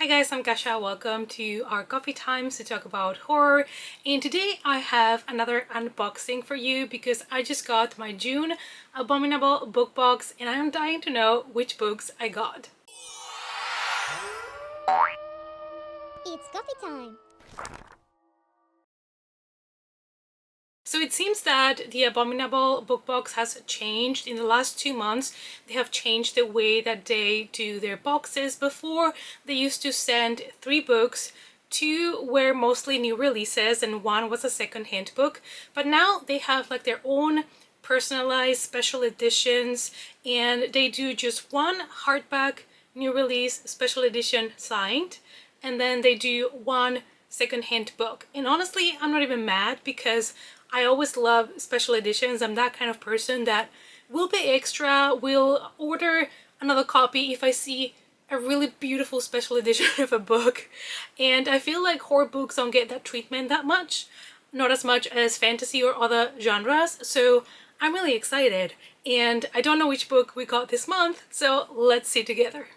Hi guys, I'm Kasha. Welcome to our coffee times to talk about horror. And today I have another unboxing for you because I just got my June Abominable book box and I'm dying to know which books I got. It's coffee time. So it seems that the Abominable book box has changed in the last 2 months. They have changed the way that they do their boxes. Before, they used to send 3 books. 2 were mostly new releases and 1 was a second-hand book. But now they have like their own personalized special editions and they do just 1 hardback new release special edition signed and then they do 1 second-hand book. And honestly, I'm not even mad because I always love special editions. I'm that kind of person that will pay extra, will order another copy if I see a really beautiful special edition of a book. And I feel like horror books don't get that treatment that much, not as much as fantasy or other genres, so I'm really excited. And I don't know which book we got this month, so let's see together.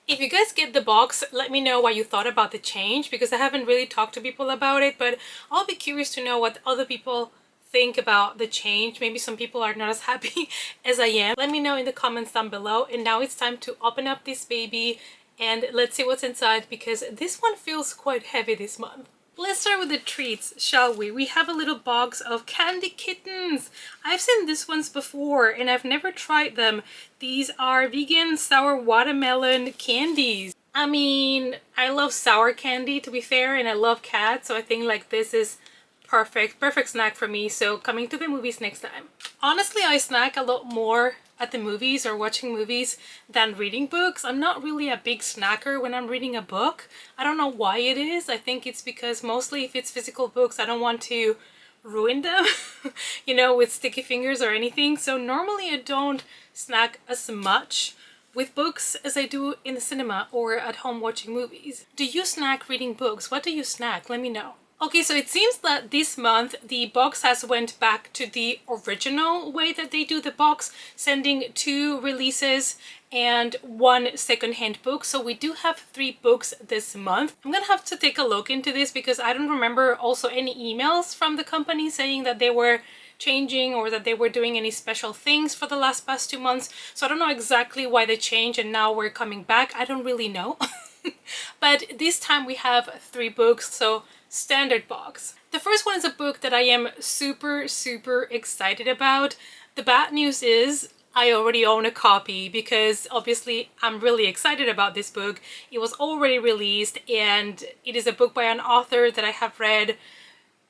If you guys get the box, let me know what you thought about the change because I haven't really talked to people about it, but I'll be curious to know what other people think about the change. Maybe some people are not as happy as I am. Let me know in the comments down below. And now it's time to open up this baby and let's see what's inside because this one feels quite heavy this month. Let's start with the treats, shall we? We have a little box of candy kittens. I've seen these ones before and I've never tried them. These are vegan sour watermelon candies. I mean, I love sour candy to be fair, and I love cats, so I think like this is perfect snack for me. So coming to the movies next time. Honestly, I snack a lot more at the movies or watching movies than reading books. I'm not really a big snacker when I'm reading a book. I don't know why it is. I think it's because mostly if it's physical books, I don't want to ruin them, you know, with sticky fingers or anything. So normally I don't snack as much with books as I do in the cinema or at home watching movies. Do you snack reading books? What do you snack? Let me know. Okay, so it seems that this month the box has went back to the original way that they do the box, sending 2 releases and 1 second-hand book. So we do have 3 books this month. I'm gonna have to take a look into this because I don't remember also any emails from the company saying that they were changing or that they were doing any special things for the past 2 months. So I don't know exactly why they changed and now we're coming back. I don't really know. But this time we have 3 books, so standard box. The first one is a book that I am super excited about. The bad news is I already own a copy because obviously I'm really excited about this book. It was already released and it is a book by an author that I have read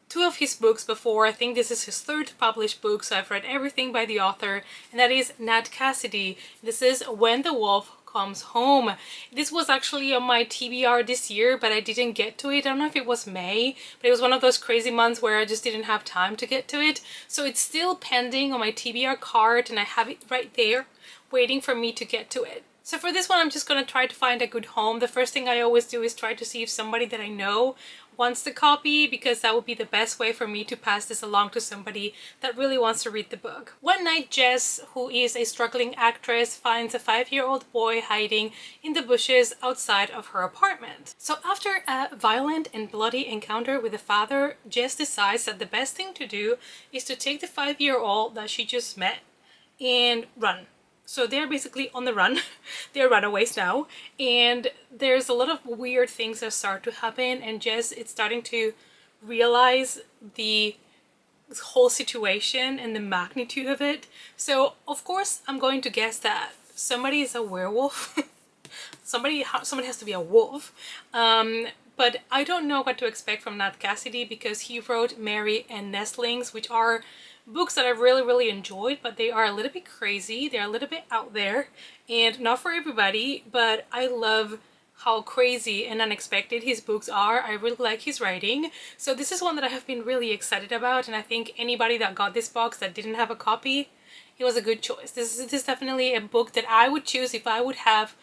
2 of his books before. I think this is his 3rd published book, so I've read everything by the author, and that is Nat Cassidy. This is When the Wolf Comes Home. This was actually on my TBR this year, but I didn't get to it. I don't know if it was May, but it was one of those crazy months where I just didn't have time to get to it. So it's still pending on my TBR card and I have it right there waiting for me to get to it. So for this one, I'm just gonna try to find a good home. The first thing I always do is try to see if somebody that I know wants the copy because that would be the best way for me to pass this along to somebody that really wants to read the book. One night, Jess, who is a struggling actress, finds a 5-year-old boy hiding in the bushes outside of her apartment. So after a violent and bloody encounter with the father, Jess decides that the best thing to do is to take the 5-year-old that she just met and run. So they're basically on the run. They're runaways now. And there's a lot of weird things that start to happen. And Jess is starting to realize the whole situation and the magnitude of it. So of course I'm going to guess that somebody is a werewolf. somebody has to be a wolf. But I don't know what to expect from Nat Cassidy because he wrote Mary and Nestlings, which are books that I've really enjoyed, but they are a little bit crazy. They're a little bit out there and not for everybody, but I love how crazy and unexpected his books are. I really like his writing. So this is one that I have been really excited about, and I think anybody that got this box that didn't have a copy, it was a good choice. This is definitely a book that I would choose if I would have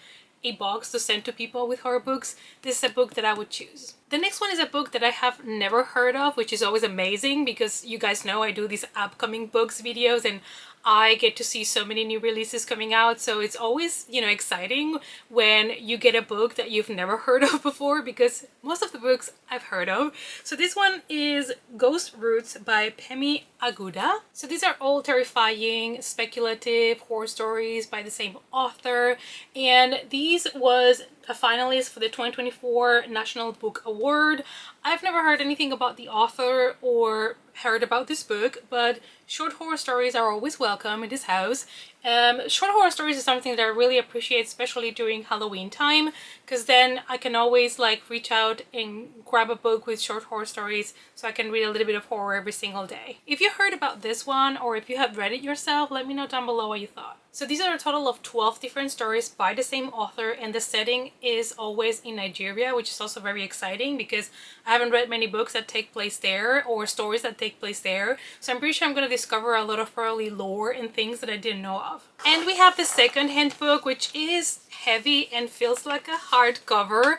a box to send to people with horror books. This is a book that I would choose. The next one is a book that I have never heard of, which is always amazing because you guys know I do these upcoming books videos and I get to see so many new releases coming out, so it's always, you know, exciting when you get a book that you've never heard of before, because most of the books I've heard of. So this one is Ghost Roots by Pemi Aguda. So these are all terrifying, speculative horror stories by the same author, and these was a finalist for the 2024 National Book Award. I've never heard anything about the author or heard about this book, but short horror stories are always welcome in this house. Short horror stories is something that I really appreciate, especially during Halloween time, because then I can always like reach out and grab a book with short horror stories so I can read a little bit of horror every single day. If you heard about this one or if you have read it yourself, let me know down below what you thought. So these are a total of 12 different stories by the same author, and the setting is always in Nigeria, which is also very exciting because I haven't read many books that take place there or stories that take place there. So I'm pretty sure I'm going to discover a lot of early lore and things that I didn't know of. And we have the second-hand book, which is heavy and feels like a hardcover.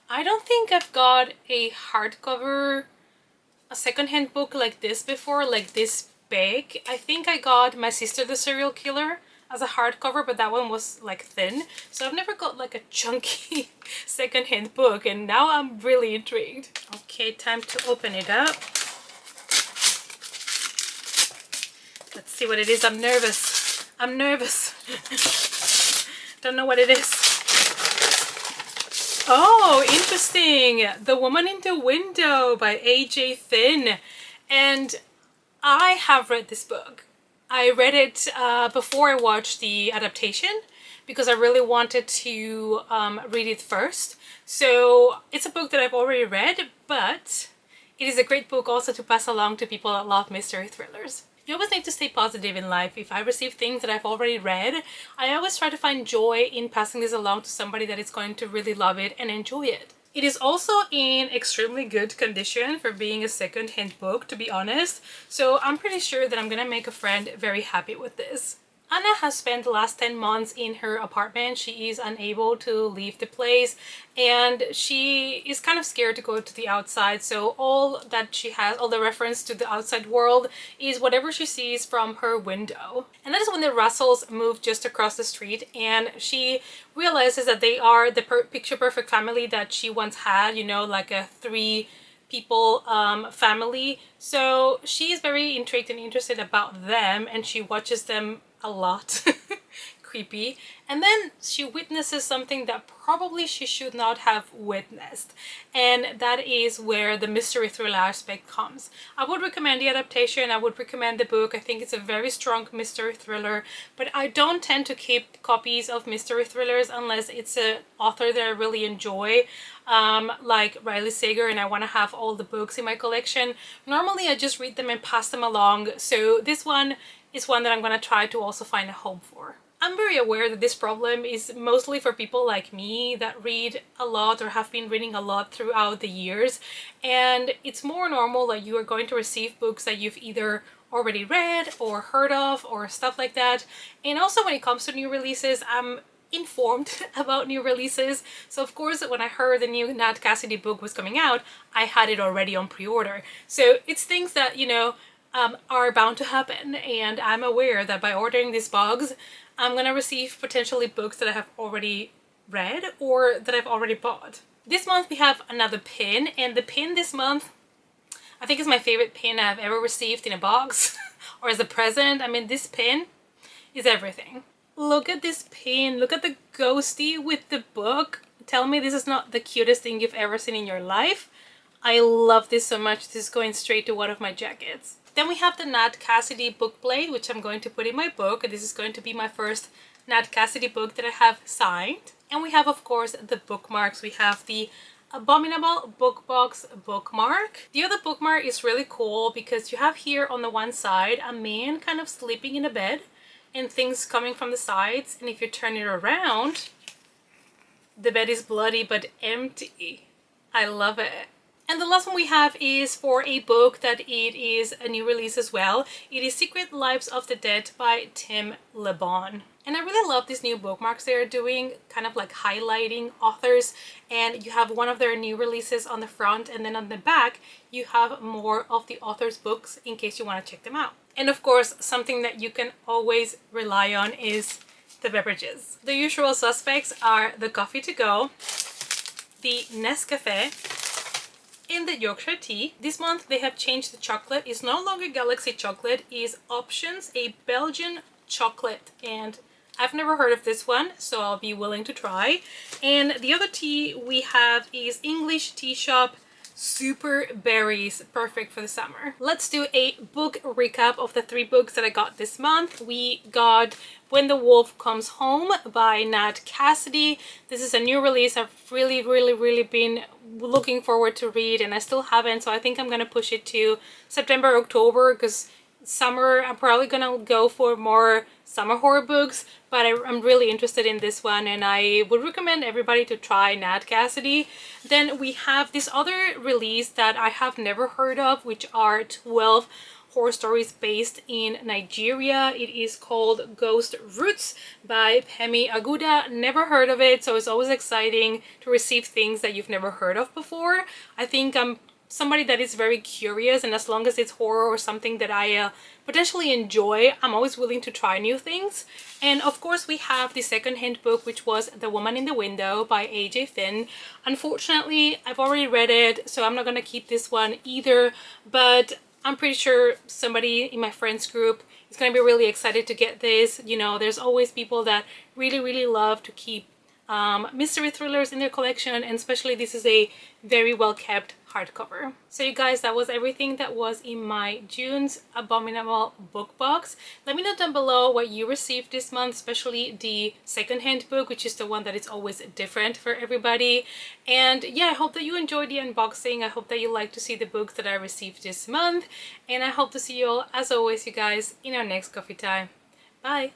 I don't think I've got a second-hand book like this before, like this big. I think I got My Sister the Serial Killer as a hardcover, but that one was like thin. So I've never got like a chunky second-hand book, and now I'm really intrigued. Okay, time to open it up. Let's see what it is. I'm nervous. I'm nervous. Don't know what it is. Oh, interesting. The Woman in the Window by A.J. Finn. And I have read this book. I read it before I watched the adaptation because I really wanted to read it first. So it's a book that I've already read, but it is a great book also to pass along to people that love mystery thrillers. You always need to stay positive in life. If I receive things that I've already read, I always try to find joy in passing this along to somebody that is going to really love it and enjoy it. It is also in extremely good condition for being a second-hand book, to be honest, so I'm pretty sure that I'm gonna make a friend very happy with this. Anna has spent the last 10 months in her apartment. She is unable to leave the place and she is kind of scared to go to the outside, so all that she has, all the reference to the outside world, is whatever she sees from her window. And that is when the Russells move just across the street and she realizes that they are the picture-perfect family that she once had, you know, like a 3-people family. So she is very intrigued and interested about them and she watches them a lot. Creepy. And then she witnesses something that probably she should not have witnessed, and that is where the mystery thriller aspect comes. I would recommend the adaptation, I would recommend the book. I think it's a very strong mystery thriller, but I don't tend to keep copies of mystery thrillers unless it's an author that I really enjoy, like Riley Sager, and I want to have all the books in my collection. Normally I just read them and pass them along, so this one is one that I'm going to try to also find a home for. I'm very aware that this problem is mostly for people like me that read a lot or have been reading a lot throughout the years, and it's more normal that you are going to receive books that you've either already read or heard of or stuff like that. And also when it comes to new releases, I'm informed about new releases, so of course when I heard the new Nat Cassidy book was coming out, I had it already on pre-order. So it's things that, you know, are bound to happen, and I'm aware that by ordering these box I'm gonna receive potentially books that I have already read or that I've already bought. This month we have another pin, and the pin this month I think is my favorite pin I've ever received in a box or as a present. I mean, this pin is everything. Look at this pin, look at the ghosty with the book. Tell me this is not the cutest thing you've ever seen in your life. I love this so much. This is going straight to one of my jackets. Then we have the Nat Cassidy book plate, which I'm going to put in my book. This is going to be my first Nat Cassidy book that I have signed. And we have, of course, the bookmarks. We have the Abominable book box bookmark. The other bookmark is really cool because you have here on the one side a man kind of sleeping in a bed and things coming from the sides. And if you turn it around, the bed is bloody but empty. I love it. And the last one we have is for a book that it is a new release as well. It is Secret Lives of the Dead by Tim LeBon. And I really love these new bookmarks they're doing, kind of like highlighting authors, and you have one of their new releases on the front, and then on the back you have more of the author's books in case you want to check them out. And of course, something that you can always rely on is the beverages. The usual suspects are the coffee to go, the Nescafe, and the Yorkshire tea. This month they have changed the chocolate. It's no longer Galaxy chocolate, it's Options, a Belgian chocolate, and I've never heard of this one, so I'll be willing to try. And the other tea we have is English Tea Shop Super Berries, perfect for the summer. Let's do a book recap of the 3 books that I got this month. We got When the Wolf Comes Home by Nat Cassidy. This is a new release I've really been looking forward to read, and I still haven't, so I think I'm gonna push it to September, October, because summer I'm probably gonna go for more summer horror books, but I'm really interested in this one, and I would recommend everybody to try Nat Cassidy. Then we have this other release that I have never heard of, which are 12 horror stories based in Nigeria. It is called Ghost Roots by Pemi Aguda. Never heard of it, so it's always exciting to receive things that you've never heard of before. I think I'm somebody that is very curious, and as long as it's horror or something that I potentially enjoy, I'm always willing to try new things. And of course we have the second-hand book, which was The Woman in the Window by AJ Finn. Unfortunately, I've already read it, so I'm not gonna keep this one either, but I'm pretty sure somebody in my friends group is gonna be really excited to get this. You know, there's always people that really love to keep mystery thrillers in their collection, and especially this is a very well kept hardcover. So you guys, that was everything that was in my June's Abominable book box. Let me know down below what you received this month, especially the second-hand book, which is the one that is always different for everybody. And yeah, I hope that you enjoyed the unboxing. I hope that you like to see the books that I received this month, and I hope to see you all, as always, you guys, in our next coffee time. Bye!